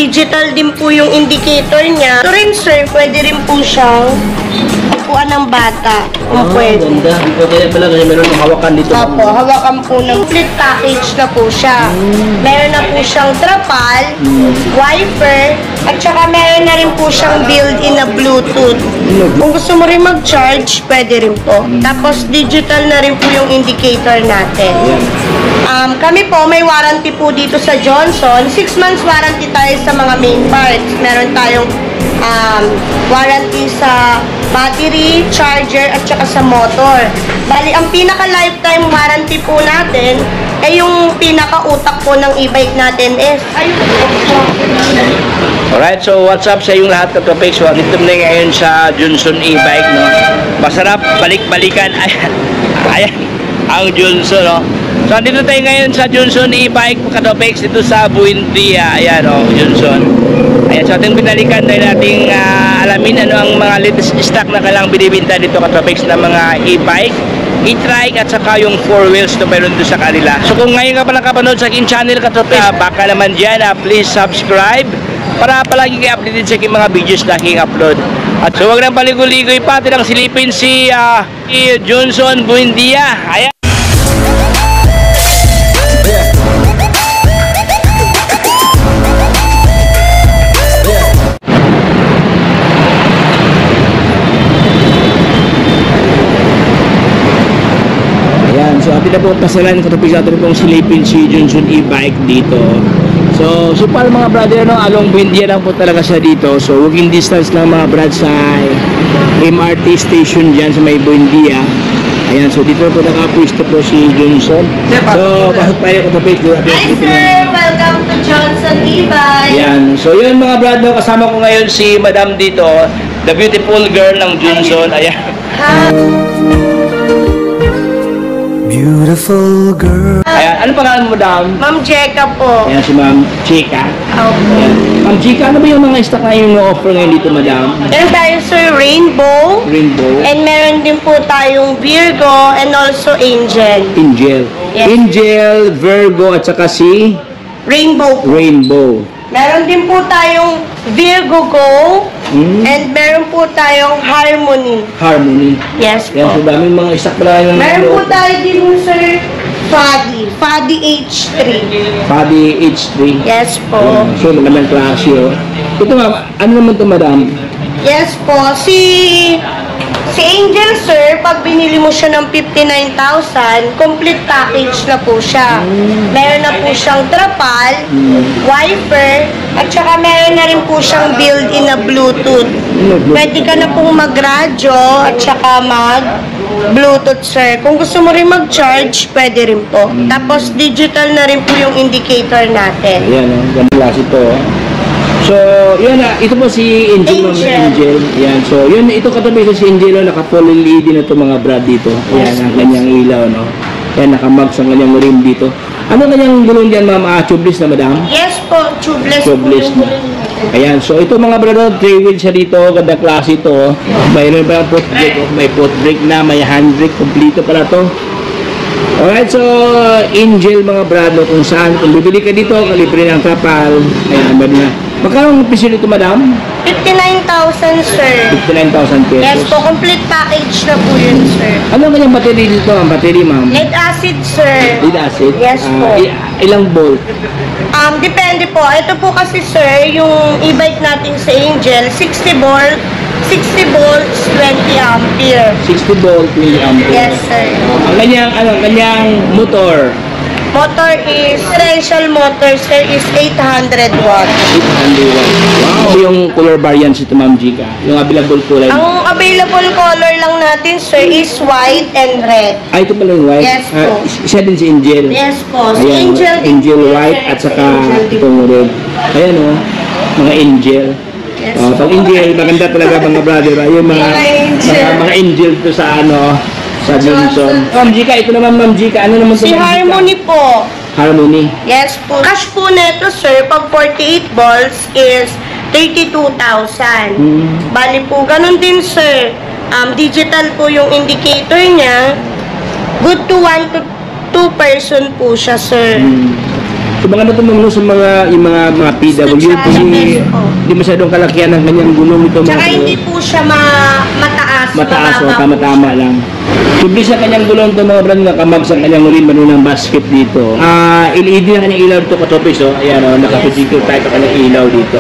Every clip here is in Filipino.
digital din po yung indicator niya. Ito rin, sir, pwede rin po siyang upuan ng bata. Kung pwede. Ganda. Pwede pala kasi meron ng hawakan dito. Opo, hawakan po ng complete package na po siya. Meron na po siyang trapal, wiper, at saka meron na rin po siyang built-in na Bluetooth. Kung gusto mo rin mag-charge, pwede rin po. Tapos digital na rin po yung indicator natin. Kami po, may warranty po dito sa Johnson. 6 months warranty tayo sa mga main parts. Meron tayong warranty sa battery, charger, at saka sa motor. Bali, ang pinaka-lifetime warranty po natin ay yung pinaka-utak po ng e-bike natin is Alright, so what's up sa yung lahat ka-topics? So, dito na ngayon sa Johnson e-bike, no? Masarap balik-balikan. Ayan, ang Johnson, no? So, dito tayo ngayon sa Johnson e-bike ka-topics dito sa Buendia. Ayan, no? Johnson. Ayan, so ating binalikan dahil nating alamin ano ang mga latest stock na kailangang binibinta dito ka-topics na mga e-bike, e-trike at saka yung 4 wheels na meron doon sa kanila. So kung ngayon ka pa nakapanood sa aking channel ka-topics, baka naman dyan, please subscribe para palagi kayo updated sa aking mga videos na aking upload. At so wag nang paligoy-ligoy pa, tinang silipin si Johnson Buendia. Ayan. So atin na po pasalan ka-topics natin pong silipin si Johnson e-bike dito. So para mga brother, no, along Buendia lang po talaga siya dito. So walking distance lang mga brad sa MRT station dyan sa may Buendia. Ayan, so dito po nakapwisto po si Johnson. So pasok tayo ka-topics. Hi sir! Welcome to Johnson e-bike! Ayan, so yun mga brad, no, kasama ko ngayon si Madam dito, the beautiful girl ng Johnson. Ayan. Hi! Beautiful girl. Ayan, ano pangalan mo, Madam? Ma'am Jeka po. Ayan, si Ma'am Chika. Opo. Ayan. Ma'am Chika, ano ba yung mga stock na yung offer ngayon dito, Madam? Meron tayo sir, Rainbow. Rainbow. And meron din po tayong Virgo and also Angel. Angel. Yes. Angel, Virgo, at saka si Rainbow po. Rainbow. Meron din po tayong Virgo Go. And meron po tayong Harmony. Harmony. Yes Yan, so po. daming mga stock pala yung Meron po tayo din sir, Fadi. Fadi H3. Fadi H3. Yes po. Ayan, so magandang klase, oh. Ito ma'am, ano naman ito, Madam? Yes po. Si Angel sir, pag binili mo siya ng 59,000, complete package na po siya. Meron na po siyang trapal, wiper, at saka meron na rin po siyang built-in na Bluetooth. Pwede ka na pong mag-radyo at saka mag-Bluetooth sir. Kung gusto mo rin mag-charge, pwede rin po. Tapos digital na rin po yung indicator natin. Ayan, oh, ganang klase ito, oh. So, yun na, ito po si Angel, Angel. Ayan, so yun, ito katabi sa si Angel, naka-full LED na ito mga brad dito. Ayan, ang kanyang ilaw, no? Ayan, naka-mags ang kanyang rim dito. Ano kanyang gulong dyan, ma'am? Tubeless na, Madam? Yes po, tubeless po Tubeless yung na. Ayan, so ito mga brad, 3 wheels siya dito, ganda klase ito, oh. Mayroon pa yung foot brake, oh. May foot brake na, may hand brake, kompleto pala to. Alright, so Angel mga brad, no, kung saan, kung bibili ka dito, kalibre ng kapal. Ayan, meron na. Magkano ang presyo nito, Madam? 59,000 sir. 59,000 pesos. Yes po, complete package na po yun sir. Ano ang kanyang battery dito, ang battery, ma'am? Lead acid sir. Lead acid? Yes po. Ilang volt? Depende po. Ito po kasi sir, yung e-bike natin sa Angel, 60 volts, 20 ampere. 60 volt, 20 ampere. Yes sir. Ang kanyang motor? Motor is, differential motor sir is 800 watts. 800 watts. Wow! Yung color variants ito, Ma'am Jika. Yung available kulay. Ang available color lang natin sir is white and red. Ito pala yung white? Yes po. Isa din si Angel. Yes po. Si Ayan, Angel white at saka itong red. Ayan o, mga Angel. Yes. Pag Angel, maganda talaga mga brother. Ayun, mga Angel to sa sa Johnson. Ma'am Jika, ito naman Ma'am Jika. Ano naman Si Harmony po. Harmony. Yes po. Cash po neto sir, pag 48 volts is 32,000. Bali po, ganun din sir. Digital po yung indicator niya. Good to 1 to 2 person po siya sir. So mga natumamuno sa yung mga PWD, hindi masyadong kalakihan ng kanyang gulong ito. Tsaka hindi po siya mataas. Mataas o mababa po tama-tama siya. lang. Subli sa kanyang gulong ito mga brand, nakamag sa kanyang rin ng basket dito. LED na kanyang ilaw dito katopis. Ayan o, nakapitikil tayo sa kanyang ilaw dito.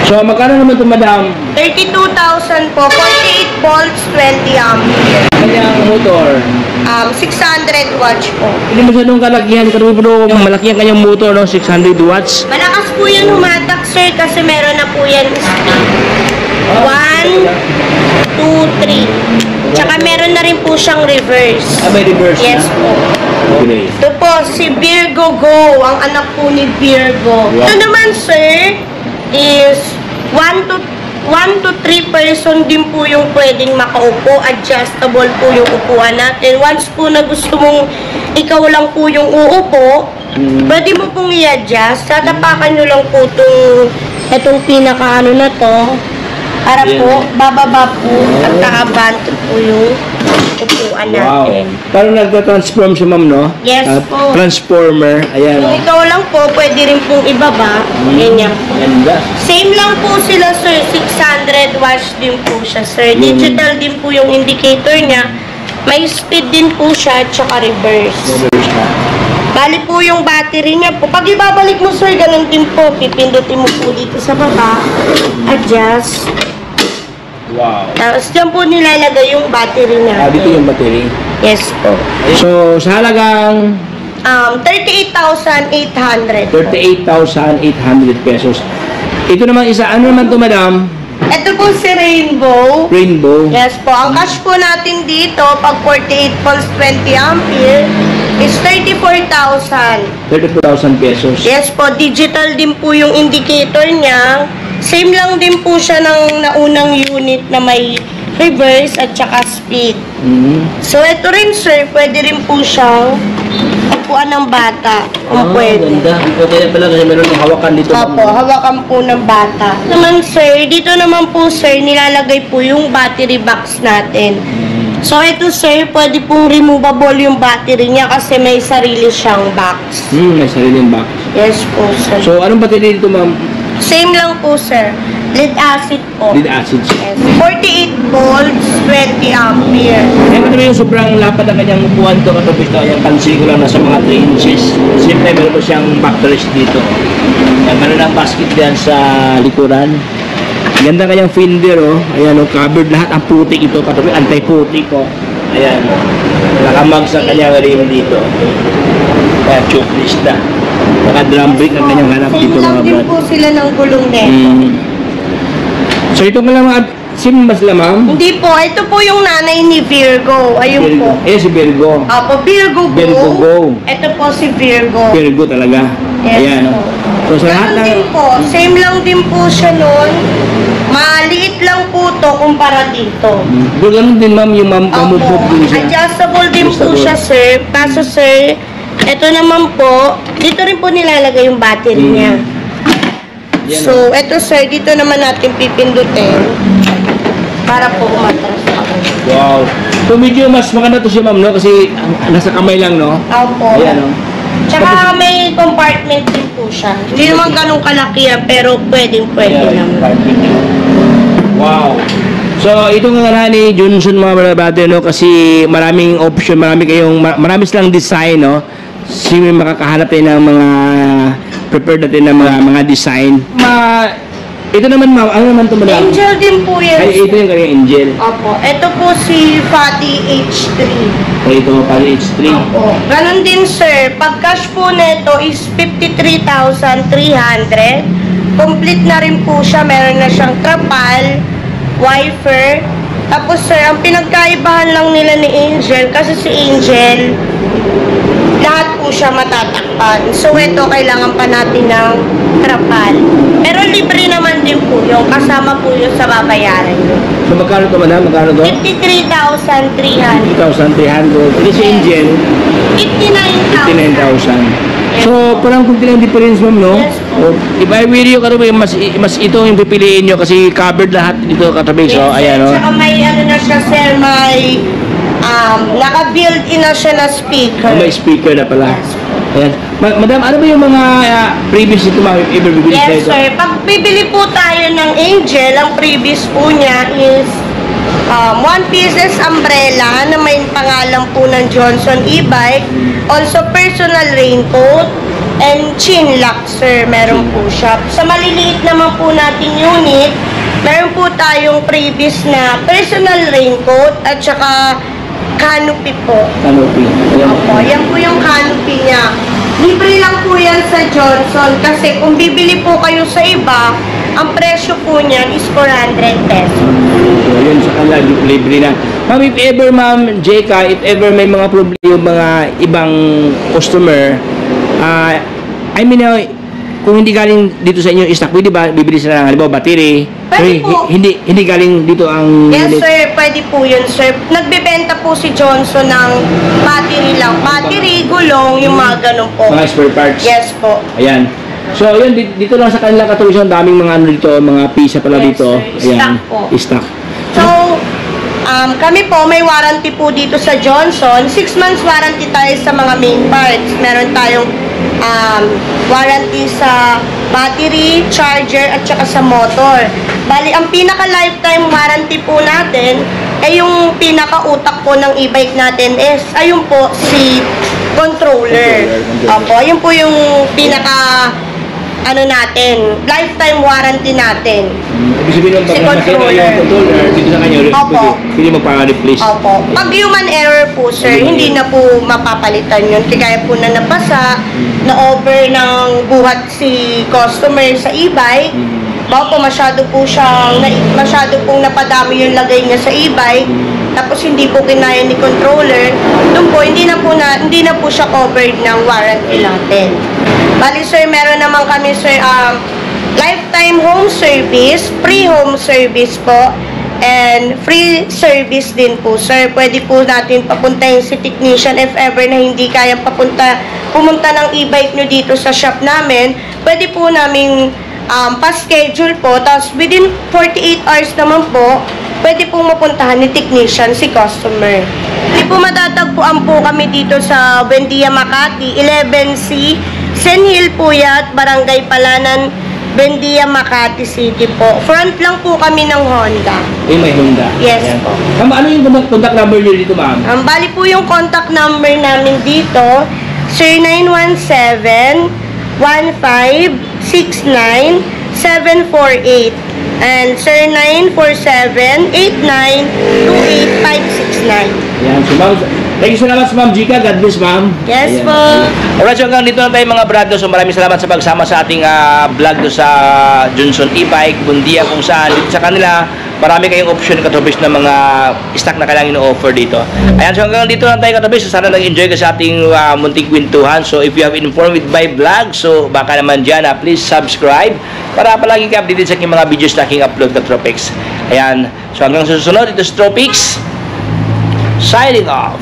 So magkano naman ito madam? 32,000 po, 48 volts, 20 ampere. Kanyang motor. 600 watts po. Hindi masyadong kalakihan, pero malaki ang kanyang motor, no? 600 watts. Malakas po yun humatak, sir, kasi meron na po yan speed. 1, 2, 3. Tsaka meron na rin po siyang reverse. May reverse Yes na? po. Okay. Ito po, si Virgo Go, ang anak po ni Virgo. Wow. Ito naman, sir, is 1 to 3 person din po yung pwedeng makaupo. Adjustable po yung upuan natin. Once po na gusto mong ikaw lang po yung uupo, pwede mo pong i-adjust. Tatapakan nyo lang po itong pinaka na to. Para Yeah. po, bababa po at kaabante po yung upuan Wow. natin. Parang nagta-transform si ma'am, no? Yes po. Transformer. Ayan, Kung no? ikaw lang po, pwede rin pong ibaba. Ganyan po. Ganda. Same lang po sila, sir. 600 watts din po siya, sir. Digital din po yung indicator niya. May speed din po siya, tsaka reverse. Reverse na. Bali po yung battery niya po. Pag ibabalik mo, sir, ganun din po. Pipindutin mo po dito sa baba. Adjust. Wow. Tapos dyan po nilalagay yung battery niya. Dito yung battery. Yes po. So, sa halagang 38,800. 38,800 pesos. Ito naman isa, ano naman to madam? Ito po si Rainbow. Rainbow. Yes po. Ang cash po natin dito, pag 48 volts 20 ampere, is 34,000. 34,000 pesos. Yes po. Digital din po yung indicator niya. Same lang din po siya ng naunang unit na may reverse at saka speed. So, ito rin, sir. Pwede rin po siyang upuan ng bata. Kung pwede. Ganda. Okay na pala kasi meron ng hawakan dito. Opo, hawakan po ng bata. Naman sir, dito naman po sir, nilalagay po yung battery box natin. So ito sir, pwede pong removable yung battery niya kasi may sarili siyang box. May sariling box. Yes po sir. So, anong battery dito ma'am? Same lang po sir. Lead acid po. Lead acid. Yes. 48 volts, 20 ampere. Kaya naman yung sobrang lapad ng kanyang upuan to katapos na yung pansin ko lang nasa mga 3 inches. Siyempre meron po siyang backrest dito. Yan, meron ng basket diyan sa likuran. Ganda kanyang fender oh. Ayan oh, covered lahat ang putik ito katapos anti-putik oh. Ayan oh. Nakamag sa kanyang rim dito. Kaya chocklist na. Naka-drum brake ang kanyang hanap dito Same lang mga din brad. po sila ng gulong nito. So ito nga lang mga simbas lang ma'am. Hindi po, ito po yung nanay ni Virgo. Ayun po. Si Virgo. Opo, Virgo Go. Virgo Go. Ito po si Virgo. Virgo talaga. Yes Ayan po. oh. So sa lahat Ganun ng din po, same lang din po siya nun. Maliit lang po to kumpara dito. Ganun din ma'am yung mamupop din siya. Adjustable din po Adjustable. siya sir. Kaso sir, ito naman po, dito rin po nilalagay yung battery niya. Yan, So, ito sir, dito naman natin pipindutin para po umatras ako. wow. So medyo mas maganda to siya ma'am no kasi nasa kamay lang no. Opo. Ayan oh. Tsaka may compartment din po siya. Hindi naman ganun kalaki yan, pero pwede Ayan, naman. parking. Wow. So ito nga ni Johnson mga brother no kasi maraming option, marami silang design no. Si may makakahanap tayo ng mga prepared natin ng mga design. Ito naman ma'am, ano naman ito madam? Angel din po yan. Ay, ito yung kanyang angel. Opo. Ito po si Fatty H3. Ay, ito pala H3. Opo. Ganon din sir. Pag cash po nito is 53,300. Complete na rin po siya. Meron na siyang trapal, wiper. Tapos sir, ang pinagkaibahan lang nila ni Angel, kasi si Angel, lahat po siya matatakpan. So ito, kailangan pa natin ng trapal. Pero libre naman din po yung kasama po yung sa babayaran nyo. So magkano ito madam? Magkano ito? 53,300. 2,300. Ito si angel, 59,000. 59,000. So, parang kunti lang difference ma'am, no? Yes po. If I were you, mas ito yung pipiliin nyo kasi covered lahat dito katabi. So, ayan, no? Tsaka may ano na siya sir, may naka-built-in na siya na speaker. May speaker na pala. Ayan. Madam, ano ba yung mga previous nito, ma'am, if ever bibili tayo? Yes, sir. Pag bibili po tayo ng Angel, ang previous po niya is one pieces umbrella na may pangalan po ng Johnson e-bike. Also, personal raincoat and chin lock, sir. Meron po siya. Sa maliliit naman po natin unit, meron po tayong previous na personal raincoat at saka canopy po. Canopy. Ayan. Opo, yan po yung canopy niya. Libre lang po yan sa Johnson kasi kung bibili po kayo sa iba, ang presyo po niyan is 400 pesos. So, yun sa kanila, libre na. Ma'am, if ever, ma'am, Jeka, if ever may mga problema yung mga ibang customer, I mean, kung hindi galing dito sa inyo stock, pwede ba bibili sila ng halimbawa battery? Pwede po. Hindi galing dito ang... Yes, sir. Pwede po yun, sir. Nagbebenta po si Johnson ng battery lang. Battery, gulong, yung mga ganun po. Mga spare parts. Yes po. Ayan. So, yun, dito lang sa kanila katulisan, daming mga ano dito, mga pisa pala Yes, dito. sir. Ayan. Stock po. Stock. So, kami po, may warranty po dito sa Johnson. 6 months warranty tayo sa mga main parts. Meron tayong warranty sa battery, charger, at saka sa motor. Bali, ang pinaka-lifetime warranty po natin, ay yung pinaka-utak po ng e-bike natin is, ayun po, si controller. Opo, ayun po yung pinaka- natin, lifetime warranty natin. Ibig sabihin nung Si pag controller. yung controller, dito sa kanya, Opo. pwede magpa-replace. Opo. Pag human error po, sir, hindi na po mapapalitan yun. Kaya po na napasa, na-over ng buhat si customer sa e-bike, baka po masyado pong napadami yung lagay niya sa e-bike, tapos hindi po kinaya ni controller, doon po, hindi na po siya covered ng warranty natin. Bali, sir, meron naman kami, sir, lifetime home service, free home service po, and free service din po, sir. Pwede po natin papuntahin si technician if ever na hindi kaya pumunta ng e-bike nyo dito sa shop namin. Pwede po namin pa-schedule po, tapos within 48 hours naman po, pwede po mapuntahan ni technician si customer. Hindi po matatagpuan po kami dito sa Buendia, Makati, 11C, Sen Hill po yan, Barangay Palanan, Buendia, Makati City po. Front lang po kami ng Honda. May Honda. Yes Ayan. po. Ma'am, ano yung contact number nyo dito, ma'am? Bali po yung contact number namin dito, sir 917-1569-748 and sir 947-8928-569. Ayan. So, ma'am, thank you so much, ma'am Jika. God bless, ma'am. Yes Ayan. po. Alright, so hanggang dito na tayo mga brad. So maraming salamat sa pagsama sa ating vlog do sa Johnson e-bike, Buendia, kung saan dito sa kanila marami kayong option katubis na mga stock na kailangan i-offer dito. Ayan, so hanggang dito lang tayo katubis. So sana nag-enjoy ka sa ating munting kwentuhan. So if you have informed with my vlog, so baka naman dyan, please subscribe para palagi ka updated sa aking mga videos na aking upload na Tropex. Ayan, so hanggang susunod, ito si Tropex signing off.